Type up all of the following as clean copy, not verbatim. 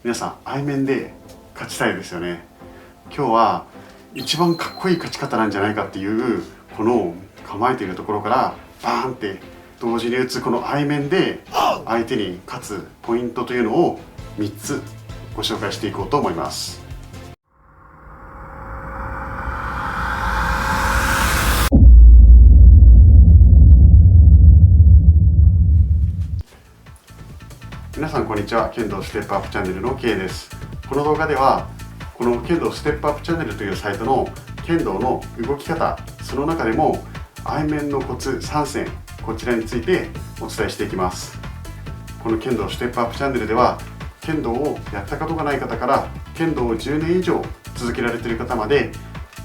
皆さん相面で勝ちたいですよね。今日は一番かっこいい勝ち方なんじゃないかっていうこの構えているところからバーンって同時に打つこの相面で相手に勝つポイントというのを3つご紹介していこうと思います。皆さんこんにちは。剣道ステップアップチャンネルの K です。この動画ではこの剣道ステップアップチャンネルというサイトの剣道の動き方、その中でも相面のコツ3選、こちらについてお伝えしていきます。この剣道ステップアップチャンネルでは剣道をやったことがない方から剣道を10年以上続けられている方まで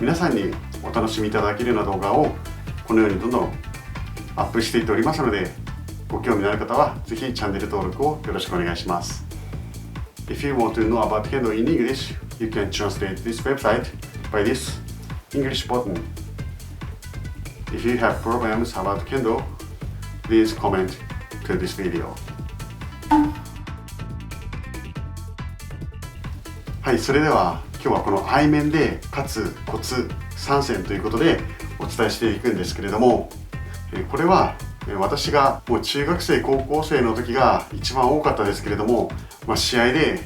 皆さんにお楽しみいただけるような動画をこのようにどんどんアップしていっておりますので、ご興味のある方はぜひチャンネル登録をよろしくお願いします。If you want to know about Kendo in English, you can translate this website by this English button. If you have problems about Kendo, please comment to this video. はい、それでは今日はこの相面で勝つコツ3選ということでお伝えしていくんですけれども、これは私がもう中学生高校生の時が一番多かったですけれども、試合で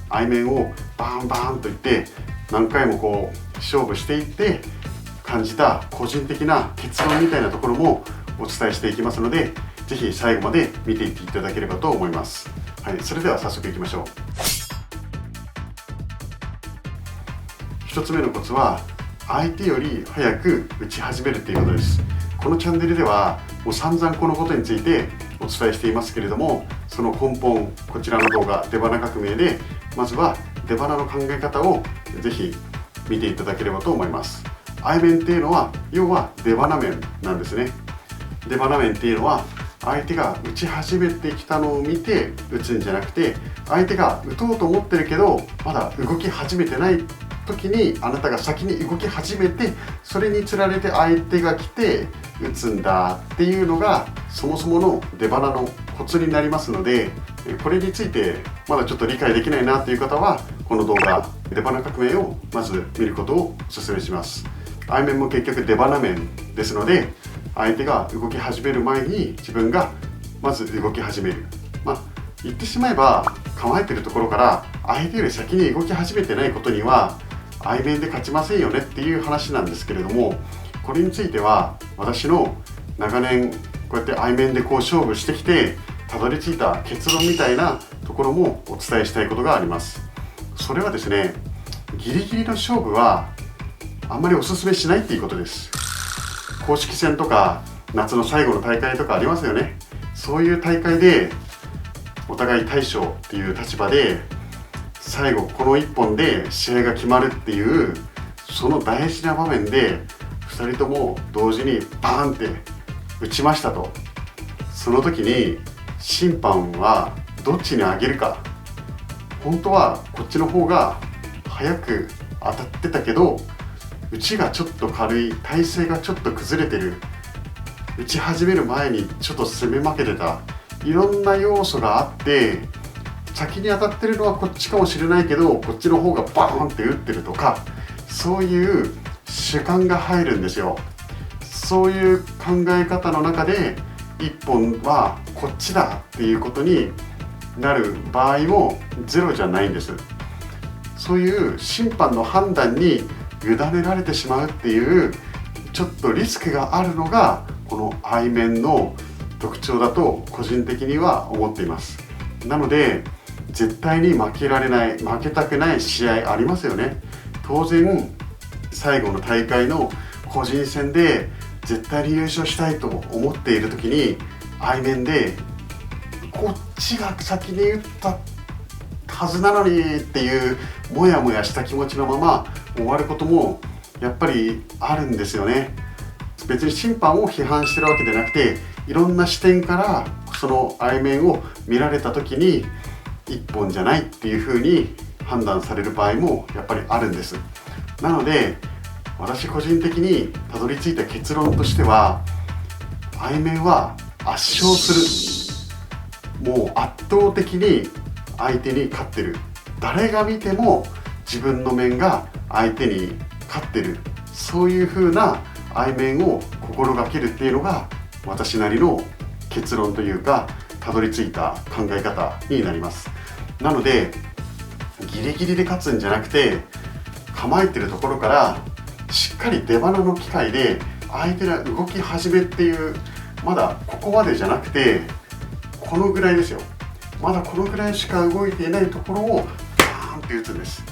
相面をバーンバーンといって何回もこう勝負していって感じた個人的な結論みたいなところもお伝えしていきますので、ぜひ最後まで見ていっていただければと思います。はい、それでは早速いきましょう。1つ目のコツは相手より早く打ち始めるということです。このチャンネルではもう散々このことについてお伝えしていますけれども、その根本、こちらの動画出花革命でまずは出花の考え方をぜひ見ていただければと思います。相面っていうのは要は出花面なんですね。出花面っていうのは相手が打ち始めてきたのを見て打つんじゃなくて、相手が打とうと思ってるけどまだ動き始めてない時にあなたが先に動き始めて、それにつられて相手が来て打つんだっていうのがそもそもの出花のコツになりますので、これについてまだちょっと理解できないなという方はこの動画出花革命をまず見ることをお勧めします。相面も結局出花面ですので、相手が動き始める前に自分がまず動き始める。言ってしまえば構えてるところから相手より先に動き始めてないことには相面で勝ちませんよねっていう話なんですけれども、これについては私の長年こうやって相面でこう勝負してきてたどり着いた結論みたいなところもお伝えしたいことがあります。それはですね、ギリギリの勝負はあんまりおすすめしないっていうことです。公式戦とか夏の最後の大会とかありますよね。そういう大会でお互い大将っていう立場で最後この1本で試合が決まるっていうその大事な場面で2人とも同時にバーンって打ちましたと。その時に審判はどっちに上げるか、本当はこっちの方が早く当たってたけど打ちがちょっと軽い、体勢がちょっと崩れてる、打ち始める前にちょっと攻め負けてた、いろんな要素があって先に当たってるのはこっちかもしれないけどこっちの方がバーンって打ってるとか、そういう主観が入るんですよ。そういう考え方の中で一本はこっちだっていうことになる場合もゼロじゃないんです。そういう審判の判断に委ねられてしまうっていうちょっとリスクがあるのがこの相面の特徴だと個人的には思っています。なので絶対に負けられない、負けたくない試合ありますよね。当然最後の大会の個人戦で絶対に優勝したいと思っている時に相面でこっちが先に打ったはずなのにっていうモヤモヤした気持ちのまま終わることもやっぱりあるんですよね。別に審判を批判してるわけでなくて、いろんな視点からその相面を見られた時に一本じゃないっていう風に判断される場合もやっぱりあるんです。なので私個人的にたどり着いた結論としては、相面は圧勝する、もう圧倒的に相手に勝ってる誰が見ても自分の面が相手に勝ってる、そういう風な相面を心がけるっていうのが私なりの結論というかたどり着いた考え方になります。なのでギリギリで勝つんじゃなくて、構えてるところからしっかり出鼻の機会で相手が動き始めっていう、まだここまでじゃなくてこのぐらいですよ、まだこのぐらいしか動いていないところをバーンって打つんです。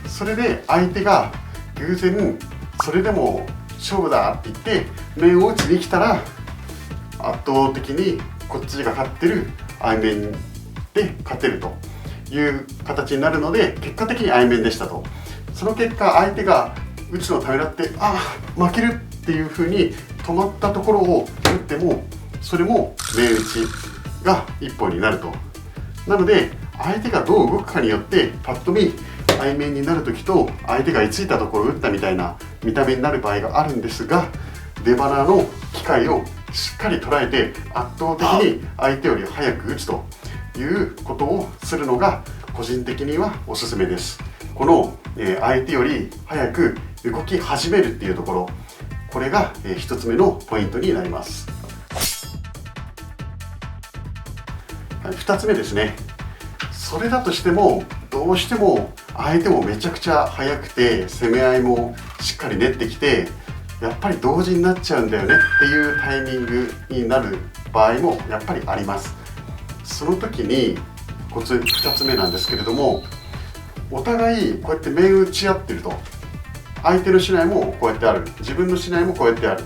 それで相手が偶然それでも勝負だって言って面を打ちに来たら、圧倒的にこっちが勝ってる相面で勝てるという形になるので、結果的に相面でしたと。その結果相手が打つのをためらって、負けるっていう風に止まったところを打っても、それも面打ちが一本になると。なので相手がどう動くかによってパッと見相面になる時と、相手が居ついたところを打ったみたいな見た目になる場合があるんですが、出鼻の機会をしっかり捉えて圧倒的に相手より早く打つということをするのが個人的にはおすすめです。この相手より早く動き始めるっていうところ、これが1つ目のポイントになります。2つ目ですね。それだとしてもどうしても相手もめちゃくちゃ速くて攻め合いもしっかり練ってきて、やっぱり同時になっちゃうんだよねっていうタイミングになる場合もやっぱりあります。その時にコツ2つ目なんですけれども、お互いこうやって面打ち合ってると、相手の竹刀もこうやってある、自分の竹刀もこうやってある。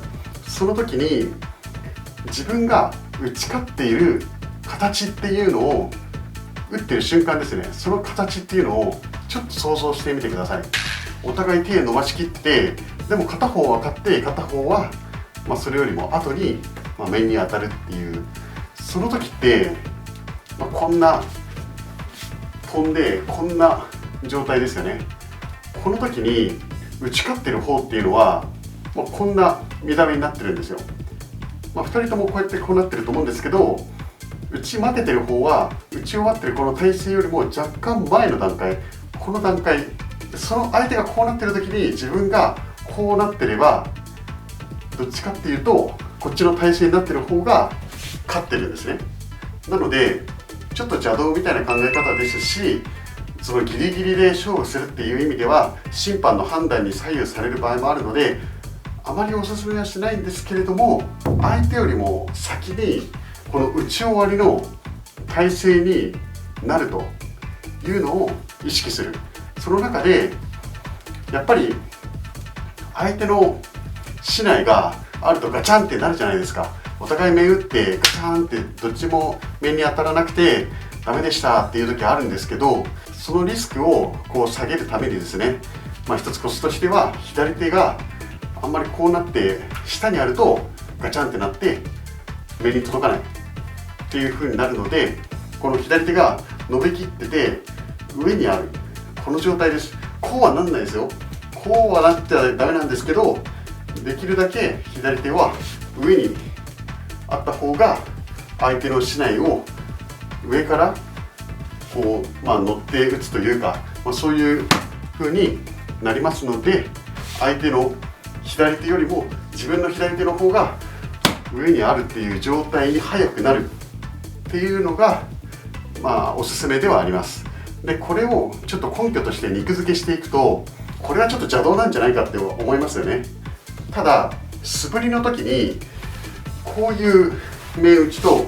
その時に自分が打ち勝っている形っていうのを打ってる瞬間ですね、その形っていうのをちょっと想像してみてください。お互い手伸ばしきって、でも片方は勝って片方は、それよりも後に、面に当たるっていう、その時って、こんな飛んでこんな状態ですよね。この時に打ち勝ってる方っていうのはこんな見た目になってるんですよ。2人ともこうやってこうなってると思うんですけど、打ち負けてる方は打ち終わってるこの体勢よりも若干前の段階、この段階、その相手がこうなってる時に自分がこうなってれば、どっちかっていうとこっちの体勢になってる方が勝ってるんですね。なのでちょっと邪道みたいな考え方ですし、そのギリギリで勝負するっていう意味では審判の判断に左右される場合もあるので、あまりおすすめはしないんですけれども、相手よりも先にこの打ち終わりの体勢になるというのを意識する。その中でやっぱり相手の竹刀があるとガチャンってなるじゃないですか。お互い面打ってガチャンってどっちも面に当たらなくてダメでしたっていう時あるんですけど、そのリスクをこう下げるためにですね、一つコツとしては左手があんまりこうなって下にあるとガチャンってなって面に届かないっていう風になるので、この左手が伸びきってて上にあるこの状態です。こうはなんないですよ。こうはなっちゃダメなんですけど、できるだけ左手は上にあった方が相手の竹刀を上からこう、乗って打つというか、そういう風になりますので、相手の左手よりも自分の左手の方が上にあるっていう状態に早くなるっていうのがおすすめではあります。でこれをちょっと根拠として肉付けしていくと、これはちょっと邪道なんじゃないかって思いますよね。ただ素振りの時にこういう面打ちと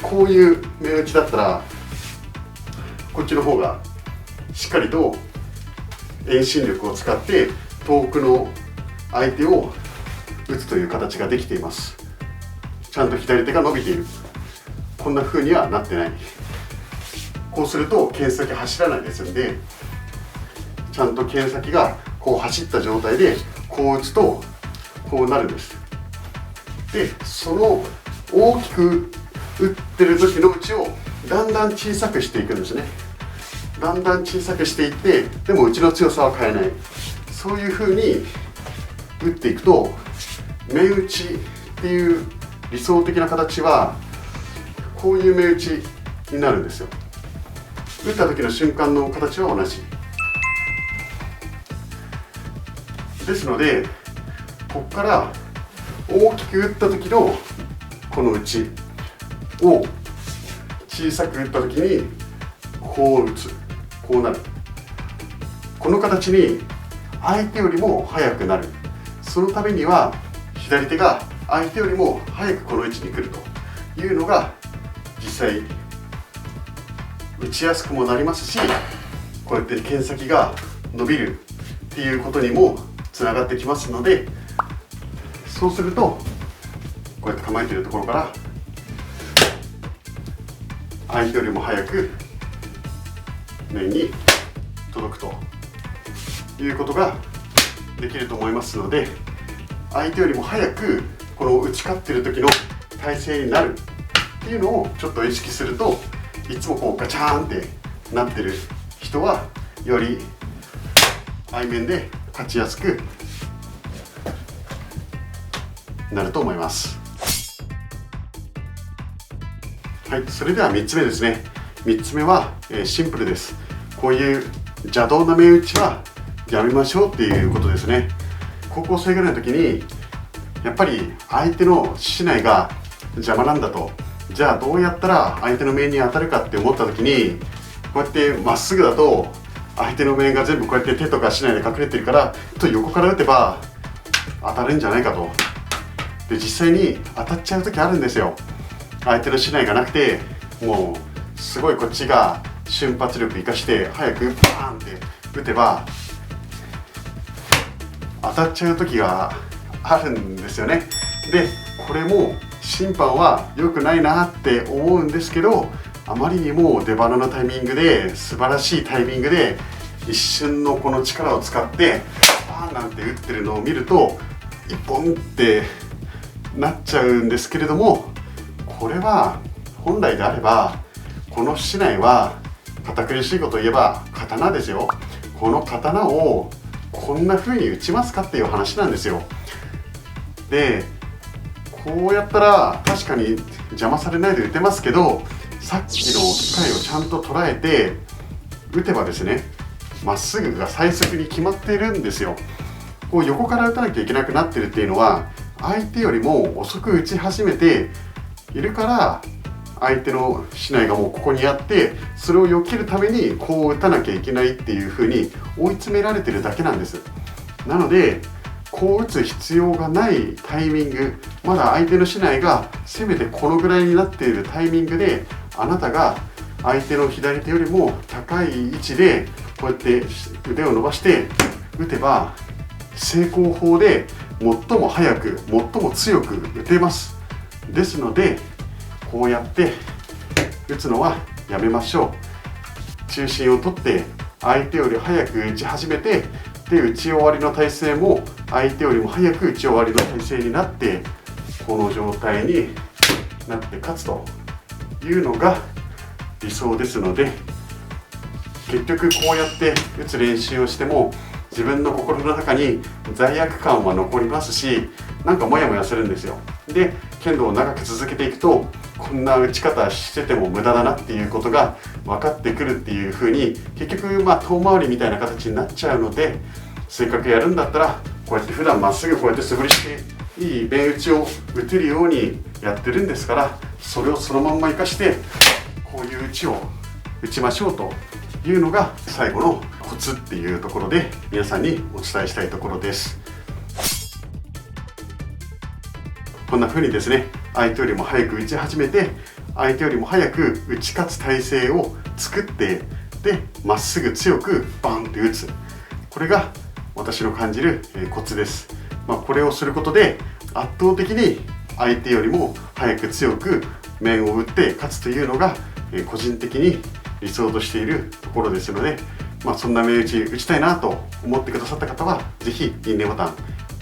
こういう面打ちだったら、こっちの方がしっかりと遠心力を使って遠くの相手を打つという形ができています。ちゃんと左手が伸びている。こんな風にはなってない。こうすると剣先走らないですんで、ちゃんと剣先がこう走った状態でこう打つとこうなるんです。でその大きく打ってる時の打ちをだんだん小さくしていくんですね。だんだん小さくしていって、でも打ちの強さは変えない。そういう風に打っていくと、面打ちっていう理想的な形はこういう面打ちになるんですよ。打った時の瞬間の形は同じですので、ここから大きく打った時のこの打ちを小さく打った時にこう打つ、こうなる。この形に相手よりも速くなる。そのためには左手が相手よりも早くこの位置に来るというのが実際打ちやすくもなりますし、こうやって剣先が伸びるっていうことにもつながってきますので、そうするとこうやって構えているところから相手よりも早く面に届くということができると思いますので、相手よりも早くこの打ち勝っている時の体勢になるっていうのをちょっと意識すると、いつもこうガチャーンってなってる人はより相面で勝ちやすくなると思います。はい、それでは3つ目ですね。3つ目は、シンプルです。こういう邪道な面打ちはやめましょうっていうことですね。高校生ぐらいの時にやっぱり相手の竹刀が邪魔なんだと、じゃあどうやったら相手の面に当たるかって思った時に、こうやってまっすぐだと相手の面が全部こうやって手とか竹刀で隠れてるから、横から打てば当たるんじゃないかと。で実際に当たっちゃう時あるんですよ。相手の竹刀がなくて、もうすごいこっちが瞬発力生かして早くバーンって打てば当たっちゃう時があるんですよね。でこれも審判は良くないなって思うんですけど、あまりにも出鼻のタイミングで素晴らしいタイミングで一瞬のこの力を使ってバーンなんて打ってるのを見ると一本ってなっちゃうんですけれども、これは本来であればこの竹刀は堅苦しいことを言えば刀ですよ。この刀をこんな風に打ちますかっていう話なんですよ。でこうやったら確かに邪魔されないで打てますけど、さっきの機会をちゃんと捉えて打てばですね、まっすぐが最速に決まっているんですよ。こう横から打たなきゃいけなくなってるっていうのは、相手よりも遅く打ち始めているから、相手の竹刀がもうここにあって、それを避けるためにこう打たなきゃいけないっていう風に追い詰められてるだけなんです。なのでこう打つ必要がないタイミング、まだ相手の竹刀がせめてこのぐらいになっているタイミングで、あなたが相手の左手よりも高い位置でこうやって腕を伸ばして打てば、成功法で最も速く最も強く打てます。ですのでこうやって打つのはやめましょう。中心を取って相手より早く打ち始めて、で打ち終わりの体勢も相手よりも早く打ち終わりの体勢になって、この状態になって勝つというのが理想ですので、結局こうやって打つ練習をしても自分の心の中に罪悪感は残りますし、なんかモヤモヤするんですよ。で剣道を長く続けていくと、こんな打ち方してても無駄だなっていうことが分かってくるっていう風に、結局遠回りみたいな形になっちゃうので、せっかくやるんだったらこうやって普段まっすぐこうやって素振りしていい面打ちを打てるようにやってるんですから、それをそのまんま生かしてこういう打ちを打ちましょうというのが最後のコツっていうところで皆さんにお伝えしたいところです。こんな風にですね、相手よりも早く打ち始めて、相手よりも早く打ち勝つ体勢を作って、でまっすぐ強くバンって打つ、これが私の感じるコツです。これをすることで圧倒的に相手よりも早く強く面を打って勝つというのが個人的に理想としているところですので、そんな面打ち打ちたいなと思ってくださった方は是非いいねボタン、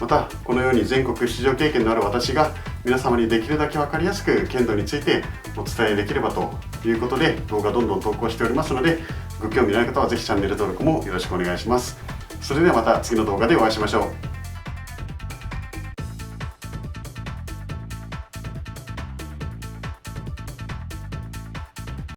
またこのように全国出場経験のある私が皆様にできるだけ分かりやすく剣道についてお伝えできればということで、動画どんどん投稿しておりますので、ご興味のある方はぜひチャンネル登録もよろしくお願いします。それではまた次の動画でお会いしましょう。